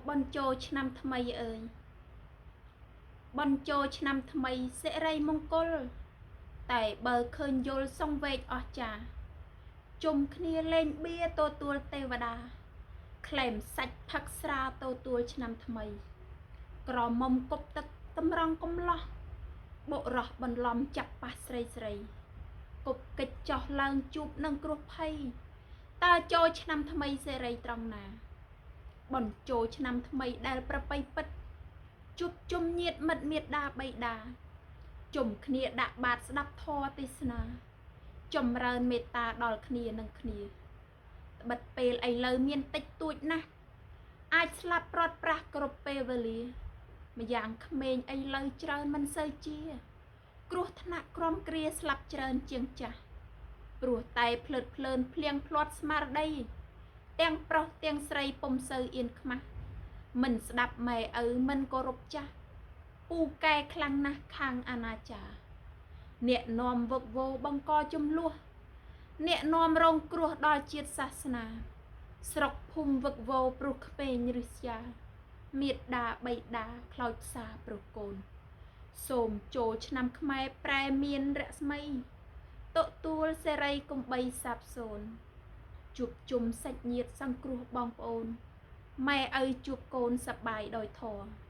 បនចូលឆ្នាំថ្មីអើយបនចូលឆ្នាំថ្មីសិរីមង្គលតែបើឃើញយល់សង្វេគអស្ចារ្យជុំគ្នាលេងបៀទទួលទេវតាក្លែមសាច់ផឹកស្រាទទួលឆ្នាំថ្មីក្រមុំគប់ទឹកតម្រង់កំឡោះបុរសបន្លំចាប់ប៉ះស្រីស្រីគប់កិច្ចចោះឡើងជួបនឹងគ្រោះភ័យតើចូលឆ្នាំថ្មីសេរីត្រង់ណាបនចូលឆ្នាំថ្មីដែលប្រពៃពិតជួបជុំញាតិមិត្តមេដាបៃតាជុំគ្នាដាក់បាតស្ដាប់ធម៌ទេសនាចម្រើនមេត្តាដល់គ្នានឹងគ្នាត្បិតពេលឥឡូវមានតិចតួចណាស់អាចស្លាប់ប្រត់ប្រាស់គ្រប់ពេលវេលាម្យ៉ាងក្មេងឥឡូវច្រើនមិនសូវជាគ្រោះថ្នាក់ក្រុមគ្រាស្លាប់ច្រើនជាងចាស់ព្រោះតែភ្លើតភ្លើនភ្លៀងភ្លាត់ស្មារតីទាំងប្រុសទាំងស្រីពុំសូវអៀនខ្មាស់មិនស្ដាប់ម៉ែឪមិនគោរពចាស់ពូកែខ្លាំងណាស់ខាងអនាចារអ្នកនាំវឹកវរបង្កចំនួនអ្នកនាំរងគ្រោះដល់ជាតិសាសនាស្រុកភូមិវឹកវរព្រោះក្មេងរិស្យាមេដាបៃតាខ្លោចផ្សាព្រោះកូនសូមចូលឆ្នាំខ្មែរប្រែមានរស្មីទទួលសេរីកំបីសាបសូន្យជួបជុំសាច់ញាតិសង្គ្រោះបងប្អូនម៉ែឪជួបកូនសប្បាយដោយធម៌